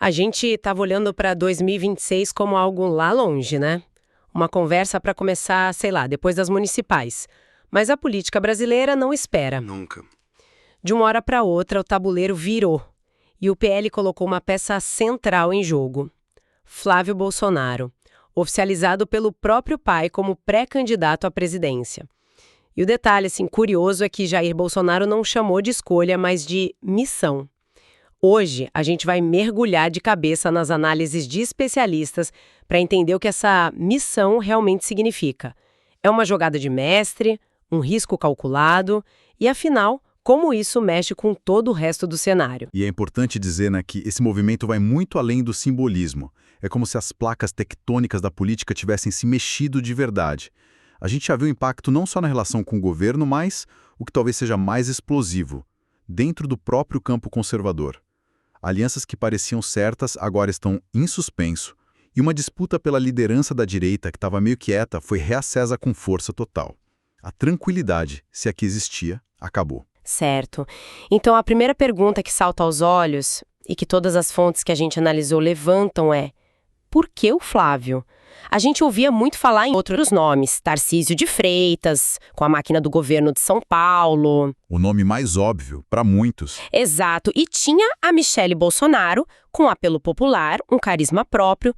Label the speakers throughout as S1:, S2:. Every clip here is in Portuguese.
S1: A gente estava olhando para 2026 como algo lá longe, né? Uma conversa para começar, sei lá, depois das municipais. Mas a política brasileira não espera.
S2: Nunca.
S1: De uma hora para outra, o tabuleiro virou. E o PL colocou uma peça central em jogo. Flávio Bolsonaro, oficializado pelo próprio pai como pré-candidato à presidência. E o detalhe, assim, curioso é que Jair Bolsonaro não chamou de escolha, mas de missão. Hoje, a gente vai mergulhar de cabeça nas análises de especialistas para entender o que essa missão realmente significa. É uma jogada de mestre, um risco calculado e, afinal, como isso mexe com todo o resto do cenário.
S3: E é importante dizer, né, que esse movimento vai muito além do simbolismo. É como se as placas tectônicas da política tivessem se mexido de verdade. A gente já viu impacto não só na relação com o governo, mas, o que talvez seja mais explosivo, dentro do próprio campo conservador. Alianças que pareciam certas agora estão em suspenso, e uma disputa pela liderança da direita, que estava meio quieta, foi reacesa com força total. A tranquilidade, se aqui existia, acabou.
S1: Certo. Então, a primeira pergunta que salta aos olhos, e que todas as fontes que a gente analisou levantam é: por que o Flávio? A gente ouvia muito falar em outros nomes, Tarcísio de Freitas, com a máquina do governo de São Paulo.
S3: O nome mais óbvio, para muitos.
S1: Exato, e tinha a Michele Bolsonaro, com apelo popular, um carisma próprio.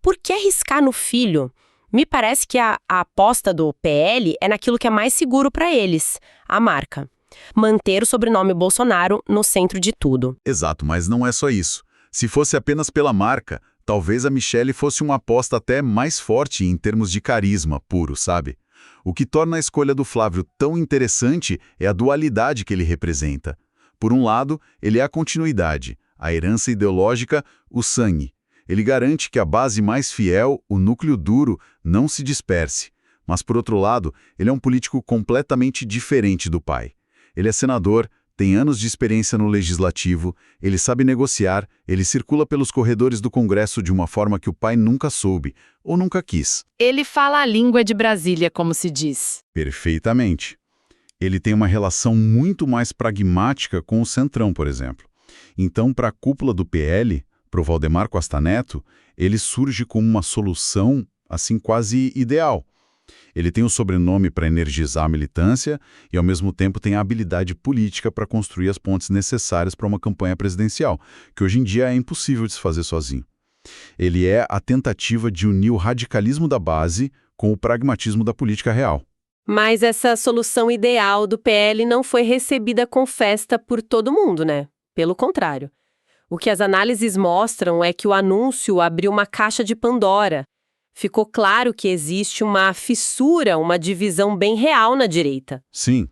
S1: Por que arriscar no filho? Me parece que a aposta do PL é naquilo que é mais seguro para eles, a marca. Manter o sobrenome Bolsonaro no centro de tudo.
S3: Exato, mas não é só isso. Se fosse apenas pela marca, talvez a Michele fosse uma aposta até mais forte em termos de carisma puro, sabe? O que torna a escolha do Flávio tão interessante é a dualidade que ele representa. Por um lado, ele é a continuidade, a herança ideológica, o sangue. Ele garante que a base mais fiel, o núcleo duro, não se disperse. Mas, por outro lado, ele é um político completamente diferente do pai. Ele é senador, tem anos de experiência no legislativo, ele sabe negociar, ele circula pelos corredores do Congresso de uma forma que o pai nunca soube, ou nunca quis.
S4: Ele fala a língua de Brasília, como se diz.
S3: Perfeitamente. Ele tem uma relação muito mais pragmática com o Centrão, por exemplo. Então, para a cúpula do PL, para o Valdemar Costa Neto, ele surge como uma solução, assim, quase ideal. Ele tem o sobrenome para energizar a militância e, ao mesmo tempo, tem a habilidade política para construir as pontes necessárias para uma campanha presidencial, que hoje em dia é impossível de se fazer sozinho. Ele é a tentativa de unir o radicalismo da base com o pragmatismo da política real.
S1: Mas essa solução ideal do PL não foi recebida com festa por todo mundo, né? Pelo contrário. O que as análises mostram é que o anúncio abriu uma caixa de Pandora. Ficou claro que existe uma fissura, uma divisão bem real na direita.
S3: Sim.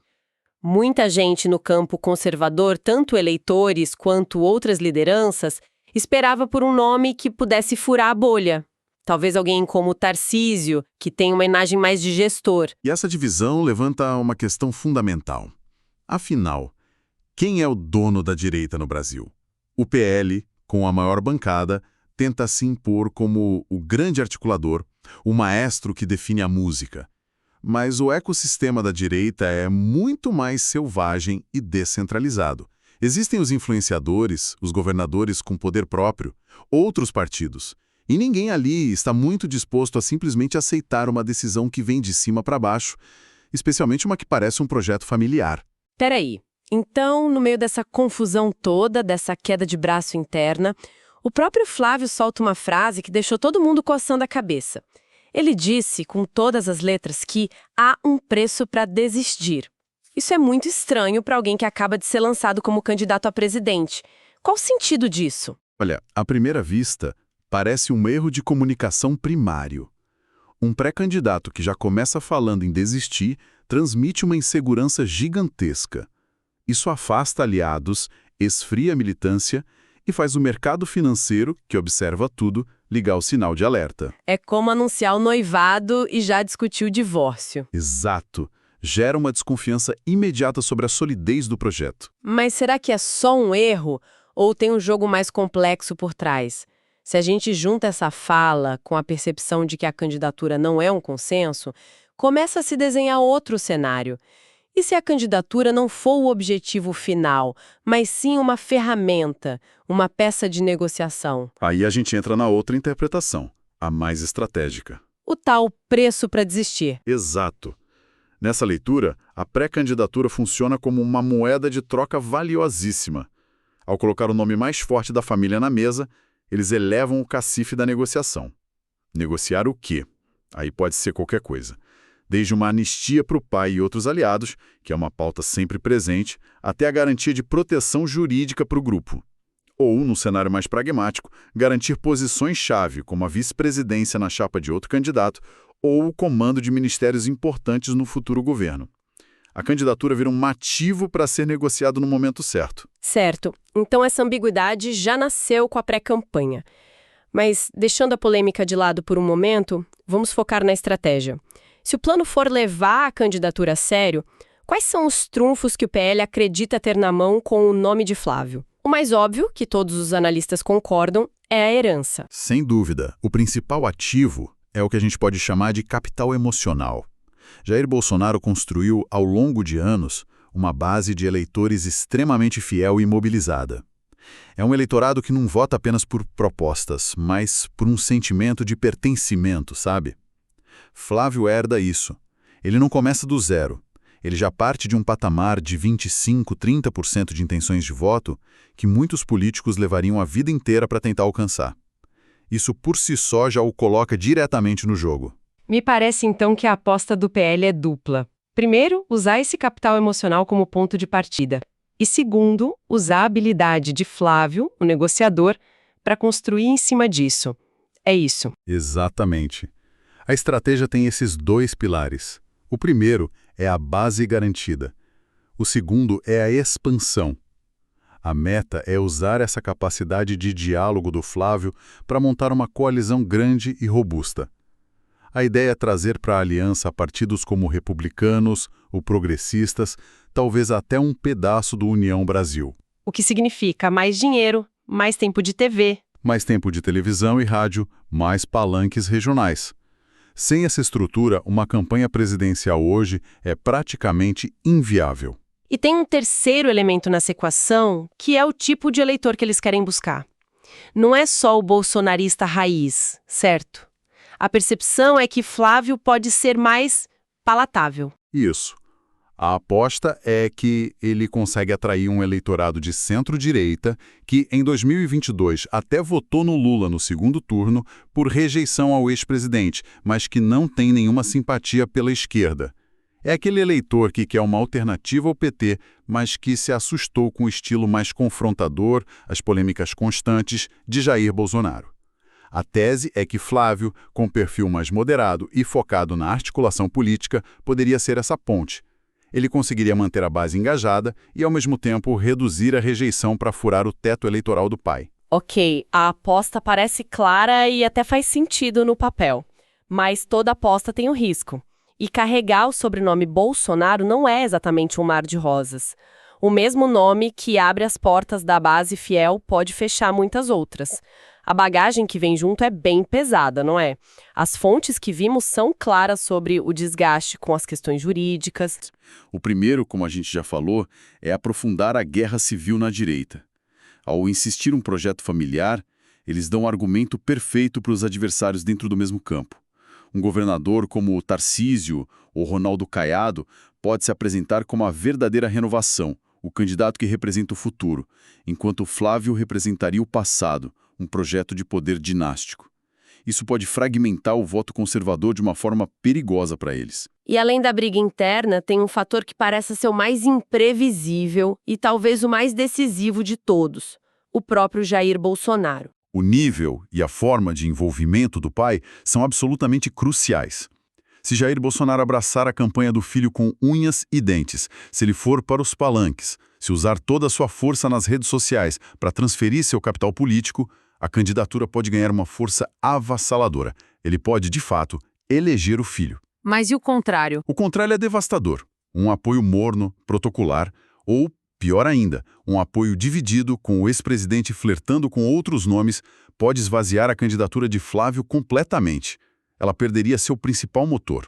S1: Muita gente no campo conservador, tanto eleitores quanto outras lideranças, esperava por um nome que pudesse furar a bolha. Talvez alguém como Tarcísio, que tem uma imagem mais de gestor.
S3: E essa divisão levanta uma questão fundamental. Afinal, quem é o dono da direita no Brasil? O PL, com a maior bancada, tenta se impor como o grande articulador, o maestro que define a música. Mas o ecossistema da direita é muito mais selvagem e descentralizado. Existem os influenciadores, os governadores com poder próprio, outros partidos. E ninguém ali está muito disposto a simplesmente aceitar uma decisão que vem de cima para baixo, especialmente uma que parece um projeto familiar.
S1: Peraí, então, no meio dessa confusão toda, dessa queda de braço interna, o próprio Flávio solta uma frase que deixou todo mundo coçando a cabeça. Ele disse, com todas as letras, que há um preço para desistir. Isso é muito estranho para alguém que acaba de ser lançado como candidato a presidente. Qual o sentido disso?
S3: Olha, à primeira vista, parece um erro de comunicação primário. Um pré-candidato que já começa falando em desistir transmite uma insegurança gigantesca. Isso afasta aliados, esfria a militância e faz o mercado financeiro, que observa tudo, ligar o sinal de alerta.
S1: É como anunciar o noivado e já discutir o divórcio.
S3: Exato. Gera uma desconfiança imediata sobre a solidez do projeto.
S1: Mas será que é só um erro ou tem um jogo mais complexo por trás? Se a gente junta essa fala com a percepção de que a candidatura não é um consenso, começa a se desenhar outro cenário. E se a candidatura não for o objetivo final, mas sim uma ferramenta, uma peça de negociação?
S3: Aí a gente entra na outra interpretação, a mais estratégica.
S1: O tal preço para desistir.
S3: Exato. Nessa leitura, a pré-candidatura funciona como uma moeda de troca valiosíssima. Ao colocar o nome mais forte da família na mesa, eles elevam o cacife da negociação. Negociar o quê? Aí pode ser qualquer coisa. Desde uma anistia para o pai e outros aliados, que é uma pauta sempre presente, até a garantia de proteção jurídica para o grupo. Ou, no cenário mais pragmático, garantir posições-chave, como a vice-presidência na chapa de outro candidato, ou o comando de ministérios importantes no futuro governo. A candidatura vira um ativo para ser negociado no momento certo.
S1: Certo. Então essa ambiguidade já nasceu com a pré-campanha. Mas, deixando a polêmica de lado por um momento, vamos focar na estratégia. Se o plano for levar a candidatura a sério, quais são os trunfos que o PL acredita ter na mão com o nome de Flávio? O mais óbvio, que todos os analistas concordam, é a herança.
S3: Sem dúvida, o principal ativo é o que a gente pode chamar de capital emocional. Jair Bolsonaro construiu, ao longo de anos, uma base de eleitores extremamente fiel e mobilizada. É um eleitorado que não vota apenas por propostas, mas por um sentimento de pertencimento, sabe? Flávio herda isso. Ele não começa do zero. Ele já parte de um patamar de 25, 30% de intenções de voto que muitos políticos levariam a vida inteira para tentar alcançar. Isso por si só já o coloca diretamente no jogo.
S1: Me parece então que a aposta do PL é dupla. Primeiro, usar esse capital emocional como ponto de partida. E segundo, usar a habilidade de Flávio, o negociador, para construir em cima disso. É isso.
S3: Exatamente. A estratégia tem esses dois pilares. O primeiro é a base garantida. O segundo é a expansão. A meta é usar essa capacidade de diálogo do Flávio para montar uma coalizão grande e robusta. A ideia é trazer para a aliança partidos como republicanos, ou progressistas, talvez até um pedaço do União Brasil.
S1: O que significa mais dinheiro, mais tempo de TV.
S3: Mais tempo de televisão e rádio, mais palanques regionais. Sem essa estrutura, uma campanha presidencial hoje é praticamente inviável.
S1: E tem um terceiro elemento nessa equação, que é o tipo de eleitor que eles querem buscar. Não é só o bolsonarista raiz, certo? A percepção é que Flávio pode ser mais palatável.
S3: Isso. A aposta é que ele consegue atrair um eleitorado de centro-direita que, em 2022, até votou no Lula no segundo turno por rejeição ao ex-presidente, mas que não tem nenhuma simpatia pela esquerda. É aquele eleitor que quer uma alternativa ao PT, mas que se assustou com o estilo mais confrontador, as polêmicas constantes de Jair Bolsonaro. A tese é que Flávio, com perfil mais moderado e focado na articulação política, poderia ser essa ponte. Ele conseguiria manter a base engajada e, ao mesmo tempo, reduzir a rejeição para furar o teto eleitoral do pai.
S1: Ok, a aposta parece clara e até faz sentido no papel. Mas toda aposta tem um risco. E carregar o sobrenome Bolsonaro não é exatamente um mar de rosas. O mesmo nome que abre as portas da base fiel pode fechar muitas outras. A bagagem que vem junto é bem pesada, não é? As fontes que vimos são claras sobre o desgaste com as questões jurídicas.
S3: O primeiro, como a gente já falou, é aprofundar a guerra civil na direita. Ao insistir um projeto familiar, eles dão um argumento perfeito para os adversários dentro do mesmo campo. Um governador como o Tarcísio ou Ronaldo Caiado pode se apresentar como a verdadeira renovação, o candidato que representa o futuro, enquanto Flávio representaria o passado, um projeto de poder dinástico. Isso pode fragmentar o voto conservador de uma forma perigosa para eles.
S1: E além da briga interna, tem um fator que parece ser o mais imprevisível e talvez o mais decisivo de todos: o próprio Jair Bolsonaro.
S3: O nível e a forma de envolvimento do pai são absolutamente cruciais. Se Jair Bolsonaro abraçar a campanha do filho com unhas e dentes, se ele for para os palanques, se usar toda a sua força nas redes sociais para transferir seu capital político, a candidatura pode ganhar uma força avassaladora. Ele pode, de fato, eleger o filho.
S4: Mas e o contrário?
S3: O contrário é devastador. Um apoio morno, protocolar, ou, pior ainda, um apoio dividido com o ex-presidente flertando com outros nomes pode esvaziar a candidatura de Flávio completamente. Ela perderia seu principal motor.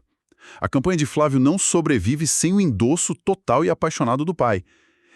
S3: A campanha de Flávio não sobrevive sem o endosso total e apaixonado do pai.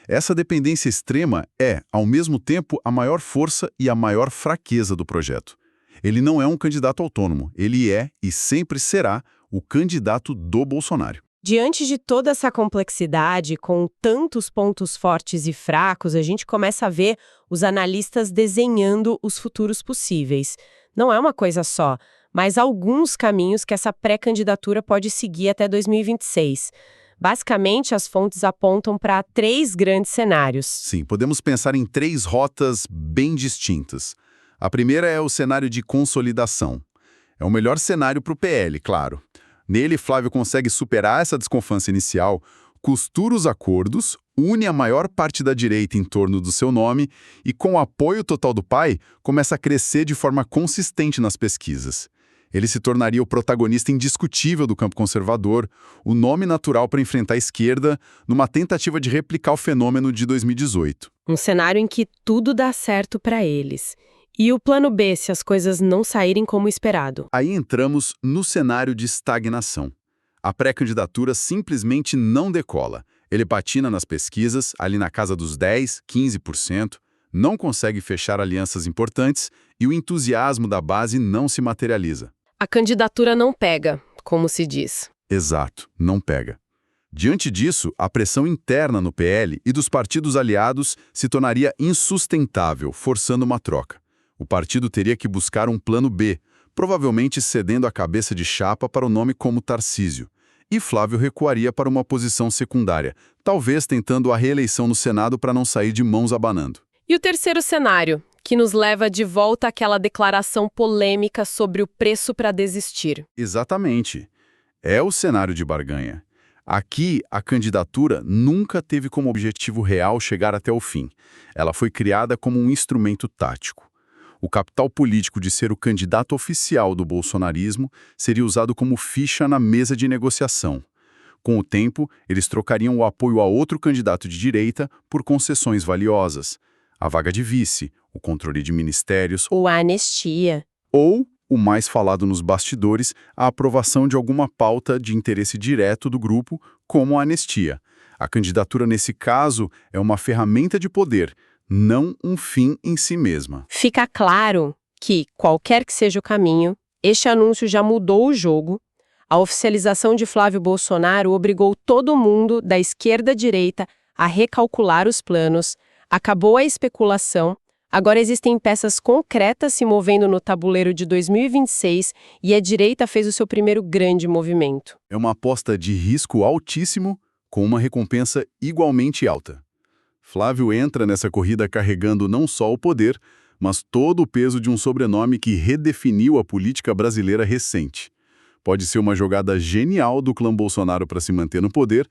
S3: Essa dependência extrema é, ao mesmo tempo, a maior força e a maior fraqueza do projeto. Ele não é um candidato autônomo, ele é e sempre será o candidato do Bolsonaro.
S1: Diante de toda essa complexidade, com tantos pontos fortes e fracos, a gente começa a ver os analistas desenhando os futuros possíveis. Não é uma coisa só, mas alguns caminhos que essa pré-candidatura pode seguir até 2026. Basicamente, as fontes apontam para 3 grandes cenários.
S3: Sim, podemos pensar em 3 rotas bem distintas. A primeira é o cenário de consolidação. É o melhor cenário para o PL, claro. Nele, Flávio consegue superar essa desconfiança inicial, costura os acordos, une a maior parte da direita em torno do seu nome e, com o apoio total do pai, começa a crescer de forma consistente nas pesquisas. Ele se tornaria o protagonista indiscutível do campo conservador, o nome natural para enfrentar a esquerda, numa tentativa de replicar o fenômeno de 2018.
S1: Um cenário em que tudo dá certo para eles. E o plano B, se as coisas não saírem como esperado?
S3: Aí entramos no cenário de estagnação. A pré-candidatura simplesmente não decola. Ele patina nas pesquisas, ali na casa dos 10%, 15%, não consegue fechar alianças importantes e o entusiasmo da base não se materializa.
S1: A candidatura não pega, como se diz.
S3: Exato, não pega. Diante disso, a pressão interna no PL e dos partidos aliados se tornaria insustentável, forçando uma troca. O partido teria que buscar um plano B, provavelmente cedendo a cabeça de chapa para o nome como Tarcísio. E Flávio recuaria para uma posição secundária, talvez tentando a reeleição no Senado para não sair de mãos abanando.
S1: E o terceiro cenário, que nos leva de volta àquela declaração polêmica sobre o preço para desistir.
S3: Exatamente. É o cenário de barganha. Aqui, a candidatura nunca teve como objetivo real chegar até o fim. Ela foi criada como um instrumento tático. O capital político de ser o candidato oficial do bolsonarismo seria usado como ficha na mesa de negociação. Com o tempo, eles trocariam o apoio a outro candidato de direita por concessões valiosas. A vaga de vice, o controle de ministérios
S1: Ou a anistia.
S3: ou, o mais falado nos bastidores, a aprovação de alguma pauta de interesse direto do grupo, como a anistia. A candidatura, nesse caso, é uma ferramenta de poder, não um fim em si mesma.
S1: Fica claro que, qualquer que seja o caminho, este anúncio já mudou o jogo. A oficialização de Flávio Bolsonaro obrigou todo mundo, da esquerda à direita, a recalcular os planos, acabou a especulação. Agora existem peças concretas se movendo no tabuleiro de 2026 e a direita fez o seu primeiro grande movimento.
S3: É uma aposta de risco altíssimo, com uma recompensa igualmente alta. Flávio entra nessa corrida carregando não só o poder, mas todo o peso de um sobrenome que redefiniu a política brasileira recente. Pode ser uma jogada genial do clã Bolsonaro para se manter no poder,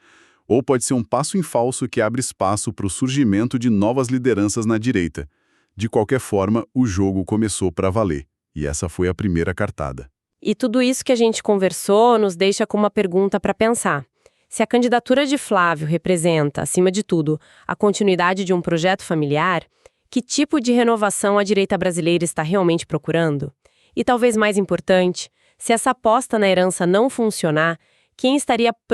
S3: ou pode ser um passo em falso que abre espaço para o surgimento de novas lideranças na direita. De qualquer forma, o jogo começou para valer, e essa foi a primeira cartada.
S1: E tudo isso que a gente conversou nos deixa com uma pergunta para pensar. Se a candidatura de Flávio representa, acima de tudo, a continuidade de um projeto familiar, que tipo de renovação a direita brasileira está realmente procurando? E talvez mais importante, se essa aposta na herança não funcionar, quem estaria pronto